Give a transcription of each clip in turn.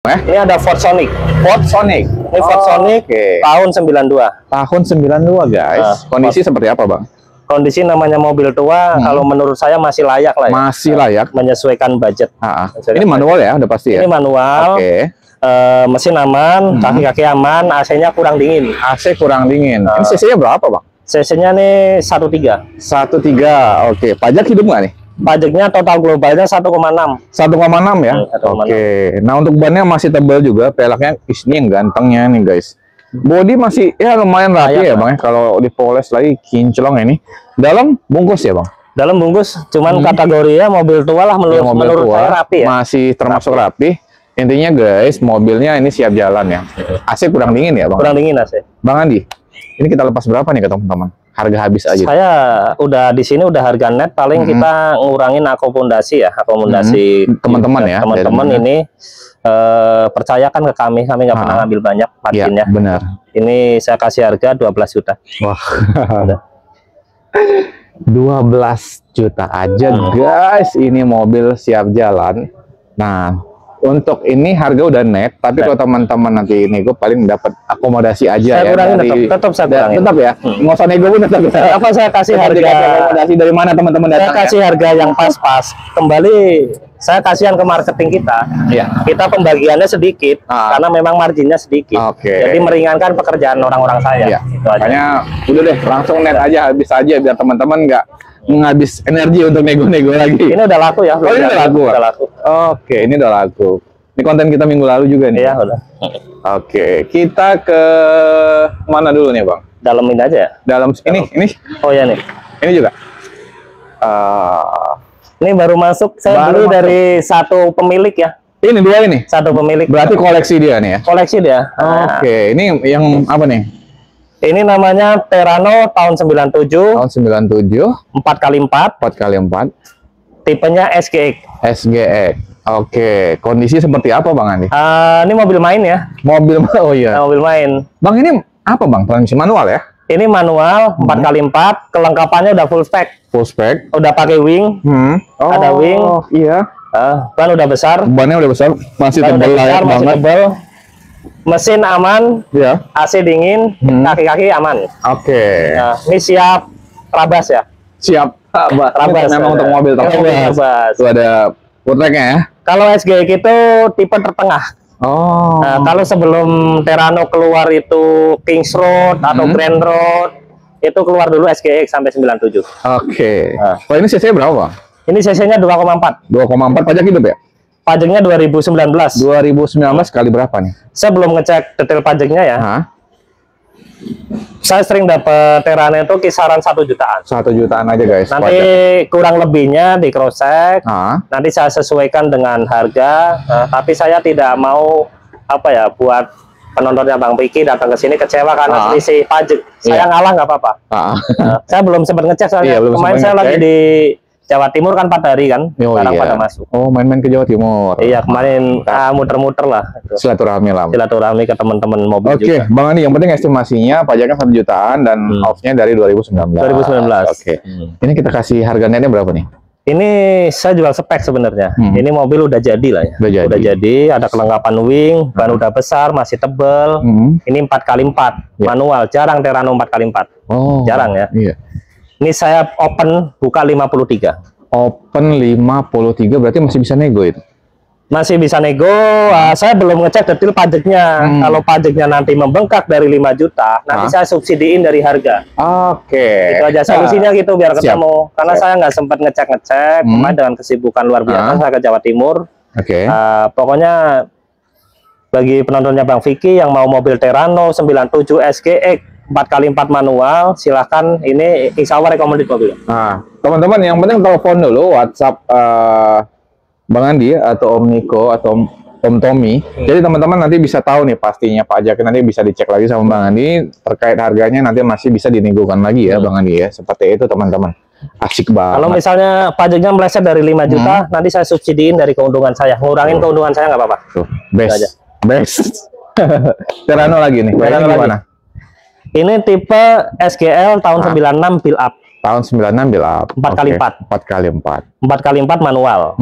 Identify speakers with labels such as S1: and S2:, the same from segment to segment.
S1: Ini ada Ford Sonic.
S2: Ford Sonic.
S1: Ini Ford Sonic tahun 92.
S2: Tahun 92, guys. Kondisi seperti apa, Bang?
S1: Kondisi namanya mobil tua, kalau menurut saya masih layak lah ya.
S2: Masih layak.
S1: Menyesuaikan budget.
S2: Ini manual ya, udah pasti ya?
S1: Ini manual. Mesin aman, kaki-kaki aman, AC-nya kurang dingin.
S2: AC kurang dingin. Ini CC-nya berapa, Bang?
S1: CC-nya nih 1.3.
S2: 1.3. Oke. Pajak hidup nggak nih?
S1: Pajaknya total globalnya 1,6.
S2: 1,6 ya?
S1: 1,6.
S2: Oke. Nah, untuk bannya masih tebal juga. Pelaknya ini yang gantengnya nih, guys. Bodi masih ya lumayan rapi ya, Bang. Kalau dipoles lagi kinclong ini. Dalam bungkus ya, Bang?
S1: Dalam bungkus, cuman kategorinya mobil tua lah menurut
S2: tua,
S1: saya rapi ya.
S2: Masih termasuk rapi. Intinya, guys, mobilnya ini siap jalan ya. AC kurang dingin ya, Bang?
S1: Kurang dingin AC.
S2: Bang Andi, ini kita lepas berapa nih ke teman-teman? Harga habis aja.
S1: Saya udah di sini udah harga net paling kita ngurangin akomodasi ya, akomodasi
S2: teman-teman ya.
S1: Teman-teman ini percayakan ke kami nggak pernah ngambil banyak marginnya.
S2: Ya, benar.
S1: Ini saya kasih harga 12 juta.
S2: Wah. 12 juta aja, guys. Ini mobil siap jalan. Nah, untuk ini harga udah net, tapi kalau teman-teman nanti nego paling dapat akomodasi aja
S1: saya
S2: ya.
S1: Tetap saya kurangin.
S2: Tetap ya. Nggak usah nego pun tetap.
S1: Apa saya kasih harga
S2: akomodasi dari mana teman-teman datang?
S1: Saya kasih harga yang pas-pas. Kembali saya kasihan ke marketing kita.
S2: Iya.
S1: Kita pembagiannya sedikit karena memang marginnya sedikit. Jadi meringankan pekerjaan orang-orang saya.
S2: Iya.
S1: Itu aja.
S2: Makanya udah deh langsung net aja, habis aja biar teman-teman nggak menghabis energi untuk nego-nego lagi.
S1: Ini udah laku ya.
S2: Oh, ini udah laku.
S1: Udah laku.
S2: Oke, ini udah laku. Ini konten kita minggu lalu juga nih.
S1: Iya, udah.
S2: Oke, kita ke mana dulu nih, Bang?
S1: Dalemin aja ya.
S2: Dalam ini.
S1: Oh ya nih.
S2: Ini juga.
S1: Ini baru masuk. Saya beli dari satu pemilik ya.
S2: Ini dua ini.
S1: Satu pemilik.
S2: Berarti koleksi dia nih ya.
S1: Koleksi dia.
S2: Oke, ini yang apa nih?
S1: Ini namanya Terrano tahun 97.
S2: Tahun 97.
S1: 4x4.
S2: 4x4.
S1: Tipenya SGX.
S2: SGX. Oke, kondisi seperti apa, Bang Andi?
S1: Ini mobil main ya.
S2: Mobil, oh iya.
S1: Mobil main.
S2: Bang, ini apa, Bang? Transmisi manual ya?
S1: Ini manual 4x4, kelengkapannya udah full spec.
S2: Full spec.
S1: Udah pakai wing. Ada wing.
S2: Iya.
S1: Ban udah besar.
S2: Bannya udah besar, masih tebal layak banget.
S1: Tebal. Mesin aman.
S2: Iya.
S1: AC dingin, kaki-kaki aman.
S2: Oke.
S1: Nah, ini siap rabas ya.
S2: Siap.
S1: Rabas.
S2: Memang untuk mobil
S1: rabas.
S2: Itu ada footreknya ya.
S1: Kalau SGX itu tipe tertengah. Nah, kalau sebelum Terrano keluar itu Kings Road atau Grand Road, itu keluar dulu SGX sampai 97.
S2: Oke. Kalau ini CC berapa, Bang?
S1: Ini CC-nya 2,4.
S2: 2,4 pajak hidup ya?
S1: Pajaknya 2019.
S2: 2019 kali berapa nih?
S1: Saya belum ngecek detail pajaknya ya. Saya sering dapat Terrano itu kisaran 1 jutaan.
S2: 1 jutaan aja, guys.
S1: Nanti kurang lebihnya di cross check. Nanti saya sesuaikan dengan harga. Tapi saya tidak mau buat penontonnya Bang Piki datang ke sini kecewa karena selisih pajak. Saya ngalah nggak apa-apa. Saya belum sempat ngecek soalnya. Kemarin saya lagi di Jawa Timur kan 4 hari kan. Sekarang pada masuk.
S2: Oh, main-main ke Jawa Timur.
S1: Iya, kemarin muter-muter lah.
S2: Silaturahmi lah.
S1: Silaturahmi ke teman-teman mobil juga.
S2: Oke, Bang Andi, yang penting estimasinya pajaknya 1 jutaan dan off-nya dari 2019.
S1: 2019.
S2: Oke. Ini kita kasih harga netnya berapa nih?
S1: Ini saya jual spek sebenarnya. Ini mobil udah jadi lah ya.
S2: Udah jadi.
S1: Ada kelengkapan wing, ban udah besar, masih tebel. Ini 4x4 manual, jarang Terrano 4x4.
S2: Oh.
S1: Jarang ya.
S2: Iya.
S1: Ini saya open buka 53.
S2: Open 53 berarti masih bisa nego itu.
S1: Masih bisa nego. Saya belum ngecek detail pajaknya. Kalau pajaknya nanti membengkak dari 5 juta, nanti saya subsidiin dari harga.
S2: Oke.
S1: Itu aja solusinya gitu biar ketemu. Karena saya nggak sempat ngecek-ngecek. Kemarin dengan kesibukan luar biasa saya ke Jawa Timur. Pokoknya bagi penontonnya Bang Vicky yang mau mobil Terrano 97 SGX 4x4 manual, silahkan. Ini insya Allah recommended mobil.
S2: Nah, teman-teman yang penting telepon dulu WhatsApp Bang Andi atau Om Niko atau Om Tommy. Jadi teman-teman nanti bisa tahu nih pastinya pajaknya, nanti bisa dicek lagi sama Bang Andi terkait harganya, nanti masih bisa dinegokan lagi ya Bang Andi ya. Seperti itu teman-teman. Asik banget.
S1: Kalau misalnya pajaknya meleset dari 5 juta, nanti saya subsidiin dari keuntungan saya. Ngurangin keuntungan saya nggak apa-apa.
S2: Best. Best. Terrano lagi nih. Terrano gimana?
S1: Ini tipe SGL tahun 96 build up.
S2: Tahun 96 build up.
S1: 4x4.
S2: 4x4.
S1: 4x4 manual.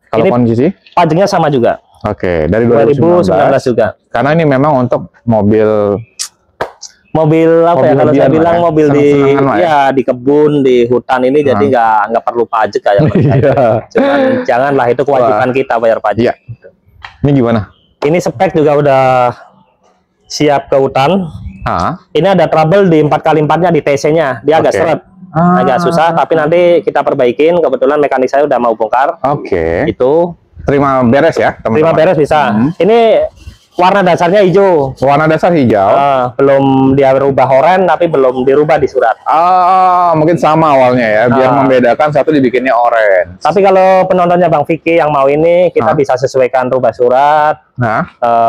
S2: Kalau kondisi?
S1: Pajaknya sama juga.
S2: Oke, dari
S1: 2019 juga.
S2: Karena ini memang untuk mobil
S1: apa ya, kalau saya bilang mobil
S2: di
S1: kebun, di hutan ini, jadi nggak perlu pajak kayak cuman janganlah, itu kewajiban kita bayar pajak.
S2: Iya. Ini gimana?
S1: Ini spek juga udah siap ke hutan. Ini ada trouble di 4x4-nya, di TC-nya dia agak seret, agak susah, tapi nanti kita perbaikin. Kebetulan mekanik saya udah mau bongkar. Itu
S2: terima beres ya, teman-teman.
S1: Terima beres bisa. Ini warna dasarnya hijau.
S2: Warna dasar hijau.
S1: Belum dia berubah oranye, tapi belum dirubah di surat.
S2: Mungkin sama awalnya ya, biar membedakan, satu dibikinnya oranye.
S1: Tapi kalau penontonnya Bang Vicky yang mau ini, kita bisa sesuaikan rubah surat.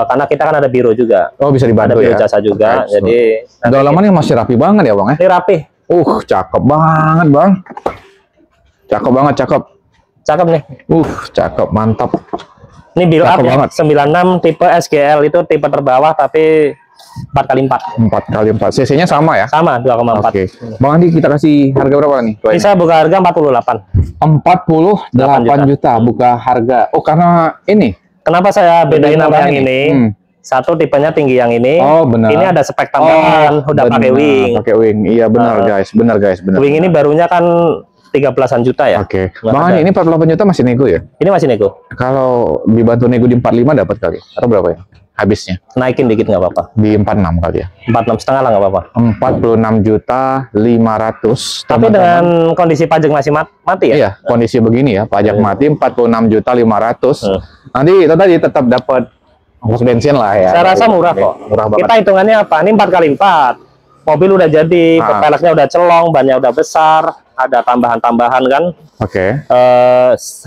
S1: Karena kita kan ada biro juga.
S2: Oh, bisa dibantu,
S1: ada biro
S2: ya?
S1: jasa juga. Jadi
S2: dalamannya masih rapi banget ya, Bang?
S1: Ini rapi.
S2: Cakep banget, Bang. Cakep banget, cakep.
S1: Cakep nih.
S2: Cakep, mantap.
S1: Ini build up ya, 96 tipe SGL, itu tipe terbawah tapi 4x4.
S2: 4x4. CC-nya sama ya?
S1: Sama, 2,4.
S2: Oke. Bang Andi, kita kasih harga berapa nih?
S1: Bisa buka harga 48.
S2: 48 juta buka harga. Oh, karena ini.
S1: Kenapa saya bedain sama yang ini? Satu tipenya tinggi yang ini.
S2: Oh, benar.
S1: Ini ada spek tambahan, udah pakai wing.
S2: Pakai wing. Iya, benar guys. Benar.
S1: Wing ini barunya kan 13-an juta ya.
S2: Oke. Bang Andi, ini 48 juta masih nego ya?
S1: Ini masih nego.
S2: Kalau dibantu nego di 45 dapat kali? Atau berapa ya? Habisnya?
S1: Naikin dikit nggak apa-apa.
S2: Di 46 kali ya?
S1: 46,5 lah nggak apa-apa.
S2: 46.500.000.
S1: Tapi dengan kondisi pajak masih mati ya?
S2: Iya, kondisi begini ya, pajak mati 46.500.000. Nanti itu tadi tetap dapat ongkos bensin lah ya.
S1: Saya rasa murah kok.
S2: Murah banget.
S1: Kita hitungannya apa? Ini 4x4. Mobil udah jadi, peleknya udah celong, bannya udah besar, ada tambahan-tambahan kan.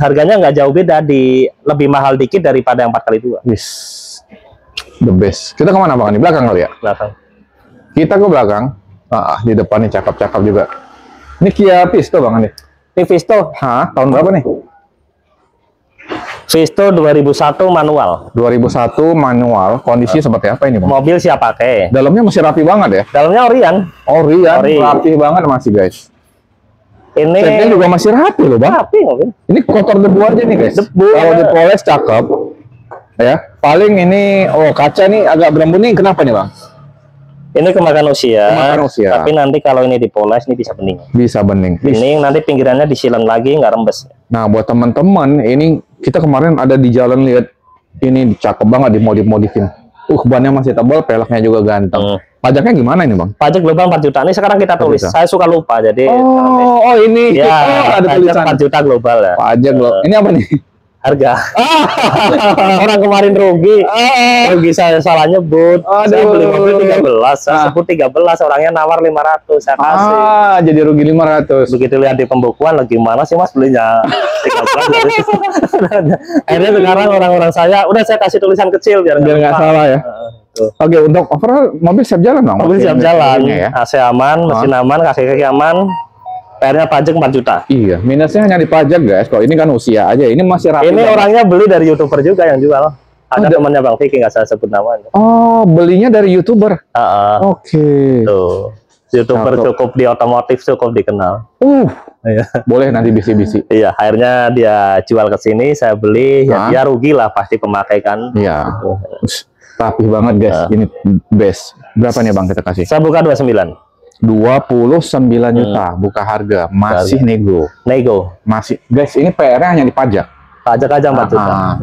S1: Harganya nggak jauh beda, lebih mahal dikit daripada yang 4x2.
S2: The best. Kita kemana Bang? Di belakang kali ya?
S1: Belakang.
S2: Kita ke belakang. Di depan nih cakep-cakep juga. Ini Kia Visto Bang Andi.
S1: Ini Visto.
S2: Tahun berapa nih?
S1: Visto 2001 manual.
S2: 2001 manual. Kondisi seperti apa ini Bang?
S1: Mobil siap pakai.
S2: Dalamnya masih rapi banget ya?
S1: Dalamnya Orion.
S2: Rapi banget masih guys.
S1: Ini
S2: juga masih rapi loh Bang.
S1: Rapi mobil.
S2: Ini kotor debu aja nih guys. Kalau dipoles cakep. Ya, paling ini kaca nih agak berembun nih, kenapa nih Bang?
S1: Ini kemakan usia.
S2: Kemakan usia.
S1: Tapi nanti kalau ini dipoles ini bisa bening.
S2: Bisa bening.
S1: Bening, nanti pinggirannya disilen lagi, nggak rembes.
S2: Nah, buat teman-teman, ini kita kemarin ada di jalan lihat ini cakep banget dimodif-modifin. Bannya masih tebal, peleknya juga ganteng. Pajaknya gimana ini Bang?
S1: Pajak global 4 juta. Ini sekarang kita tulis. Saya suka lupa jadi.
S2: Ini.
S1: Ya, ada tulisan 4 juta global ya.
S2: Pajak global. Ini apa nih?
S1: Harga. Orang kemarin rugi. Rugi saya salah nyebut. Saya beli mobil 13, saya sebut 13, orangnya nawar 500, saya kasih.
S2: Jadi rugi 500.
S1: Begitu lihat di pembukuan, lagi mana sih Mas belinya 13. Akhirnya sekarang orang-orang saya, udah saya kasih tulisan kecil biar
S2: nggak salah ya. Oke, untuk overall mobil siap jalan Bang.
S1: Mobil siap jalan, AC aman, mesin aman, kaki-kaki aman. PR-nya pajak 4 juta.
S2: Iya, minusnya hanya di pajak guys. Kalau ini kan usia aja, ini masih rapi.
S1: Ini orangnya beli dari YouTuber juga yang jual. Ada temannya Bang Vicky, nggak saya sebut namanya.
S2: Belinya dari YouTuber. Oke.
S1: Tuh, YouTuber cukup di otomotif, cukup dikenal.
S2: Boleh nanti bisi-bisi.
S1: Iya, akhirnya dia jual ke sini, saya beli. Ya dia rugi lah pasti pemakai kan.
S2: Iya. Rapi banget guys. Ini best. Berapa nih Bang kita kasih?
S1: Saya buka 29.
S2: 29 juta buka harga, masih nego. Masih guys, ini PR-nya hanya di pajak.
S1: Pajak aja 4 juta.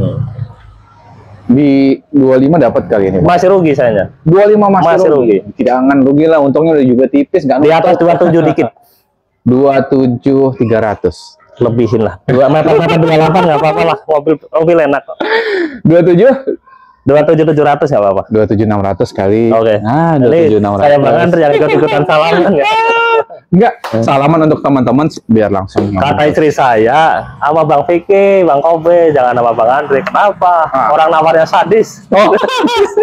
S2: Di 25 dapat kali ini.
S1: Masih rugi sayanya.
S2: 25 masih rugi. Jangan rugi lah, untungnya juga tipis, nggak
S1: di atas 27 dikit.
S2: 27.300.
S1: Lebihin lah. 2 meter 28 nggak apa-apa lah, mobil enak kok. 27.700 nggak apa-apa.
S2: 27.600 kali.
S1: Oke.
S2: 27.600.
S1: Saya Bang Andri yang ikut-ikutan salaman ya.
S2: Enggak, salaman untuk teman-teman biar langsung.
S1: Kata istri saya, sama Bang Vicky, Bang Kobe, jangan sama Bang Andri. Kenapa? Orang nawarnya sadis.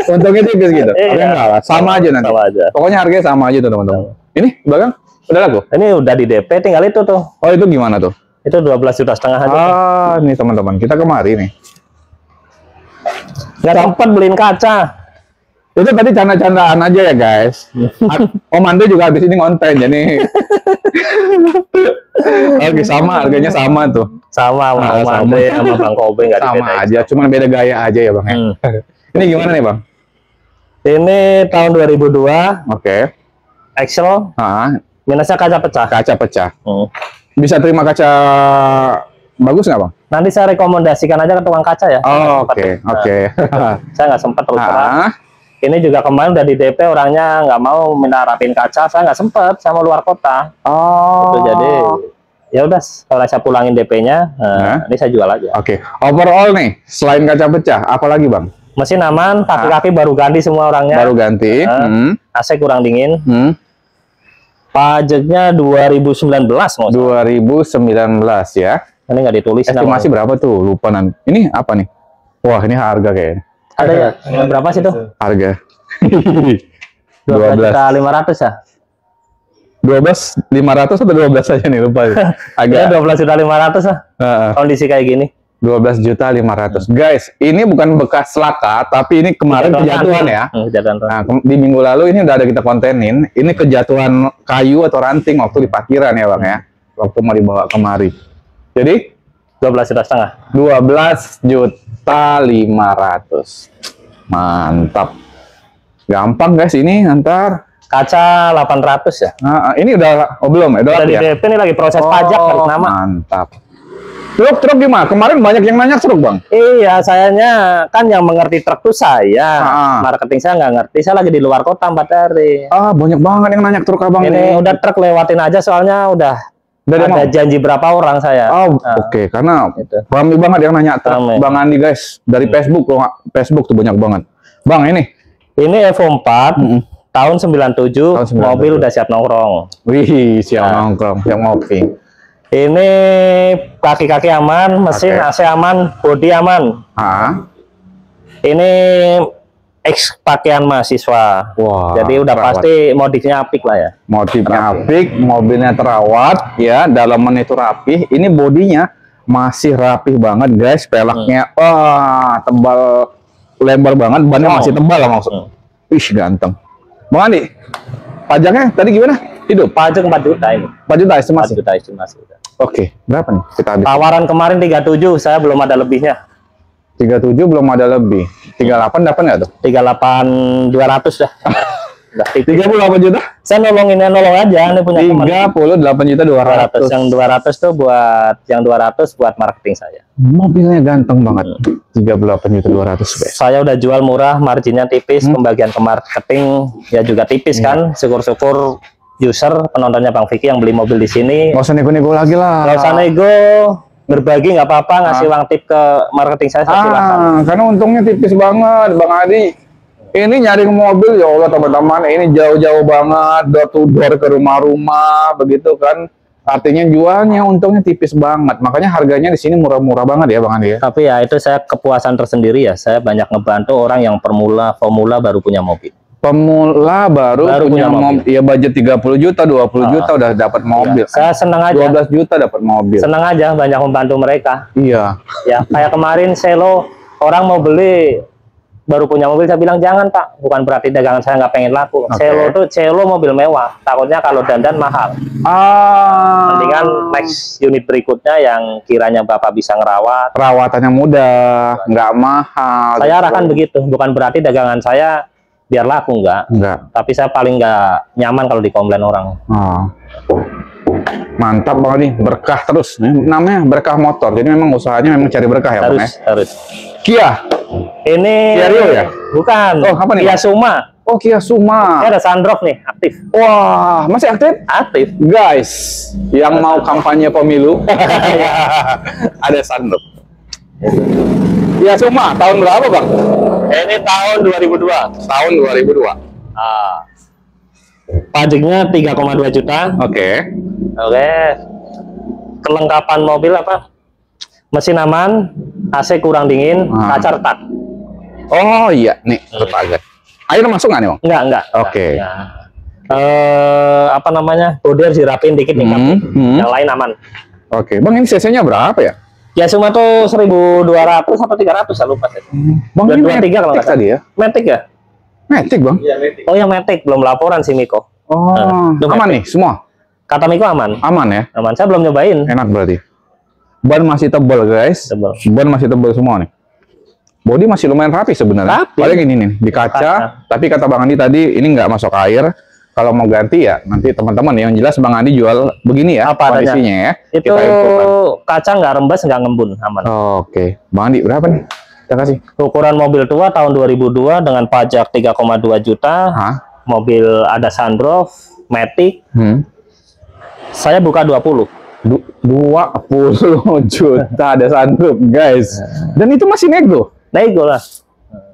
S2: Untungnya tipis gitu. Enggak lah, sama aja nanti.
S1: Sama aja.
S2: Pokoknya harganya sama aja tuh teman-teman. Ini belakang udah laku?
S1: Ini udah di DP, tinggal itu tuh.
S2: Itu gimana tuh?
S1: Itu 12,5 juta aja.
S2: Nih teman-teman, kita kemari nih.
S1: Nggak sempat beliin kaca.
S2: Itu tadi canda-candaan aja ya guys. Om Ando juga habis ini ngonten jadi Oke, sama harganya sama tuh.
S1: Sama Bang Andre sama Bang Kobe nggak
S2: Sama
S1: dibedain.
S2: aja, cuman beda gaya aja ya Bang. Ini gimana nih Bang?
S1: Ini tahun 2002.
S2: Oke.
S1: Excel. Minusnya kaca pecah.
S2: Kaca pecah. Bisa terima kaca bagus nggak Bang?
S1: Nanti saya rekomendasikan aja ke tukang kaca ya.
S2: Oke.
S1: Saya nggak sempat terus terang. Ini juga kemarin udah di DP, orangnya nggak mau minta rapin kaca, saya nggak sempet, saya mau luar kota. Gitu, jadi ya udah, kalau saya pulangin DP-nya, ini saya jual aja.
S2: Oke. Overall nih, selain kaca pecah, apa lagi Bang?
S1: Mesin aman, kaki-kaki baru ganti semua orangnya.
S2: Baru ganti.
S1: AC kurang dingin. Pajaknya 2019.
S2: 2019 ya.
S1: Ini nggak ditulis.
S2: Estimasi berapa tuh? Lupa nanti. Ini apa nih? Wah, ini harga kayaknya.
S1: Ada ya? Berapa sih tuh?
S2: Harga.
S1: 12.500 ya?
S2: 12.500 atau 12 aja nih, lupa.
S1: Agak 12.500 lah. Kondisi kayak gini.
S2: 12.500. Guys, ini bukan bekas laka, tapi ini kemarin kejatuhan ya. Nah, di minggu lalu ini udah ada kita kontenin. Ini kejatuhan kayu atau ranting waktu di parkiran ya Bang ya. Waktu mau dibawa kemari. Jadi
S1: 12,5 juta.
S2: 12.500. Mantap. Gampang guys ini antar.
S1: Kaca 800 ya.
S2: Nah, ini udah belum ya?
S1: Udah di DP, ini lagi proses pajak balik nama.
S2: Mantap. Truk gimana? Kemarin banyak yang nanya truk Bang.
S1: Iya, sayanya kan yang mengerti truk tuh saya. Marketing saya nggak ngerti. Saya lagi di luar kota 4 hari.
S2: Banyak banget yang nanya truk Abang
S1: ini. Udah truk lewatin aja soalnya udah ada janji berapa orang saya.
S2: Oke, karena ramai banget yang nanya truk Bang Andi guys. Dari Facebook Facebook tuh banyak banget. Bang ini
S1: Evo 4 tahun 97, mobil udah siap nongkrong.
S2: Wih, siap nongkrong, siap ngopi.
S1: Ini kaki-kaki aman, mesin AC aman, bodi aman. Ini X pakaian mahasiswa. Wah, jadi udah terawat. Pasti modifnya apik lah ya.
S2: Modifnya apik, mobilnya terawat ya, dalaman itu rapih. Ini bodinya masih rapih banget guys, pelaknya tebal, lebar banget, bannya masih tebal lah maksudnya. Ih, ganteng. Bang Andi, pajaknya tadi gimana? Hidup?
S1: Pajak 4 juta ini.
S2: 4 juta estimasi?
S1: 4 juta estimasi.
S2: Oke, berapa nih kita habis?
S1: Tawaran kemarin 37, saya belum ada lebihnya.
S2: 37 belum ada lebih. 38 dapat nggak tuh?
S1: 38.200 dah.
S2: 38 juta?
S1: Saya nolong aja, ini punya
S2: 38.200.
S1: Yang 200 tuh buat marketing saya.
S2: Mobilnya ganteng banget. 38.200.
S1: Saya udah jual murah, marginnya tipis, pembagian ke marketing ya juga tipis kan. Syukur-syukur user penontonnya Bang Vicky yang beli mobil di sini.
S2: Nggak usah nego-nego lagi lah.
S1: Nggak usah nego, berbagi nggak apa-apa, ngasih uang tip ke marketing saya silakan.
S2: Karena untungnya tipis banget, Bang Adi. Ini nyari mobil ya Allah teman-teman, ini jauh-jauh banget, door to door ke rumah-rumah, begitu kan. Artinya jualnya untungnya tipis banget, makanya harganya di sini murah-murah banget ya Bang Andi ya.
S1: Tapi ya itu saya kepuasan tersendiri ya, saya banyak ngebantu orang yang pemula baru punya mobil.
S2: Pemula baru punya mobil. Ya budget 30 juta, 20 juta udah dapat mobil.
S1: Saya seneng aja.
S2: 12 juta dapat mobil.
S1: Seneng aja banyak membantu mereka.
S2: Iya.
S1: Ya, kayak kemarin Selo, orang mau beli baru punya mobil, saya bilang jangan Pak, bukan berarti dagangan saya nggak pengen laku. Selo mobil mewah, takutnya kalau dandan mahal. Mendingan next unit berikutnya yang kiranya Bapak bisa ngerawat.
S2: Perawatannya mudah, nggak mahal.
S1: Saya arahkan begitu, bukan berarti dagangan saya biar laku enggak. Tapi saya paling nggak nyaman kalau dikomplain orang.
S2: Mantap Bang Adi, berkah terus. Ini namanya berkah motor. Jadi memang usahanya memang cari berkah ya Bang ya.
S1: Harus.
S2: Kia.
S1: Ini
S2: Kia Rio ya?
S1: Bukan.
S2: Oh, apa nih?
S1: Kia Suma.
S2: Oh, Kia Suma.
S1: Ini ada sunroof nih, aktif.
S2: Wah, masih aktif?
S1: Aktif.
S2: Guys, yang mau kampanye pemilu, ada sunroof. Kia Suma, tahun berapa Bang?
S1: Ini tahun 2002.
S2: Tahun 2002.
S1: Pajaknya 3,2 juta.
S2: Oke.
S1: Kelengkapan mobil apa? Mesin aman, AC kurang dingin, kaca retak.
S2: Oh iya, nih retak. Air masuk nggak nih Bang?
S1: Enggak.
S2: Oke.
S1: Apa namanya? Bodi harus dirapin dikit nih. Yang lain aman.
S2: Oke, Bang ini cc-nya berapa ya?
S1: Ya cuma tuh 1.200 atau 300 saya lupa.
S2: Bang ini
S1: 23 kalau nggak
S2: tadi ya?
S1: Matic ya?
S2: Matic Bang?
S1: Iya Matic. Oh yang Matic belum laporan sih Miko.
S2: Aman nih semua?
S1: Kata Miko aman.
S2: Aman ya?
S1: Aman. Saya belum nyobain.
S2: Enak berarti. Ban masih tebal guys.
S1: Tebal.
S2: Ban masih tebal semua nih. Bodi masih lumayan rapi sebenarnya.
S1: Rapi.
S2: Paling ini nih di kaca. Tapi kata Bang Andi tadi ini nggak masuk air. Kalau mau ganti ya nanti teman-teman yang jelas Bang Andi jual begini ya
S1: apa
S2: kondisinya ya.
S1: Itu kaca nggak rembes, nggak ngembun, aman.
S2: Oke. Bang Andi berapa nih? Kita kasih.
S1: Ukuran mobil tua tahun 2002 dengan pajak 3,2 juta.
S2: Hah?
S1: Mobil ada sunroof, matic. Saya buka 20.
S2: 20 juta ada sunroof guys. Dan itu masih nego.
S1: Nego lah.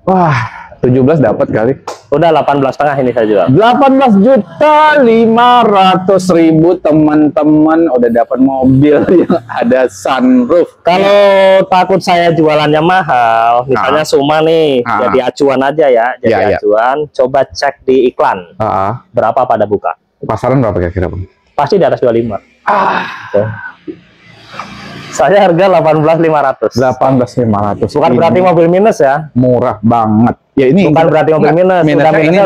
S2: Wah, 17 dapat kali.
S1: Udah 18,5 ini saya jual.
S2: 18.500.000 teman-teman udah dapat mobil yang ada sunroof.
S1: Kalau takut saya jualannya mahal, misalnya Suma nih, jadi acuan aja ya, jadi acuan. Coba cek di iklan. Berapa pada buka?
S2: Pasaran berapa kira-kira, Bang?
S1: Pasti di atas 25. Saya harga 18.500.
S2: 18.500.
S1: Bukan berarti mobil minus ya.
S2: Murah banget. Ya ini
S1: bukan berarti mobil minus.
S2: Minusnya ini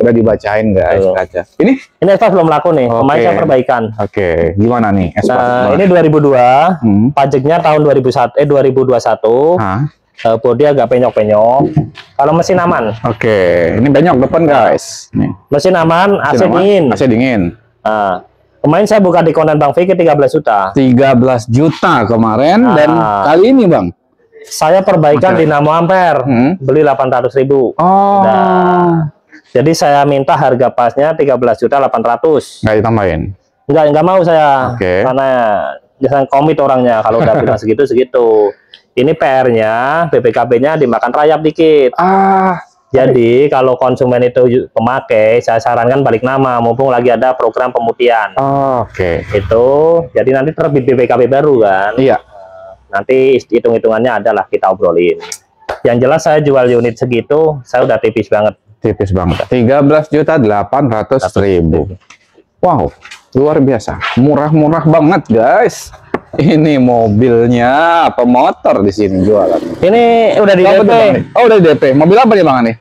S2: udah dibacain guys kaca. Ini
S1: exhaust belum laku nih. Kemarin saya perbaikan.
S2: Oke, gimana nih
S1: exhaust? Ini 2002. Pajaknya tahun 2021. Bodi agak penyok-penyok. Kalau mesin aman.
S2: Oke, ini banyak depan guys. Nih.
S1: Mesin aman, AC dingin.
S2: AC dingin.
S1: Kemarin saya buka di konten Bang Vicky 13 juta.
S2: 13 juta kemarin dan kali ini Bang.
S1: Saya perbaikan dinamo ampere. Beli 800.000. Jadi saya minta harga pasnya 13.800.000.
S2: Nggak ditambahin?
S1: Nggak mau saya. Karena jangan komit orangnya kalau udah bilang segitu. Ini PR-nya, BPKB-nya dimakan rayap dikit. Jadi kalau konsumen itu pemakai, saya sarankan balik nama, mumpung lagi ada program pemutihan. Itu, jadi nanti terbit BPKB baru kan?
S2: Iya.
S1: Nanti hitung-hitungannya adalah kita obrolin. Yang jelas saya jual unit segitu, saya udah tipis banget.
S2: Tipis banget. 13.800.000. Wow, luar biasa. Murah-murah banget guys. Ini mobilnya apa motor di sini jualan?
S1: Ini udah di DP.
S2: Oh, udah di DP. Mobil apa nih Bang nih?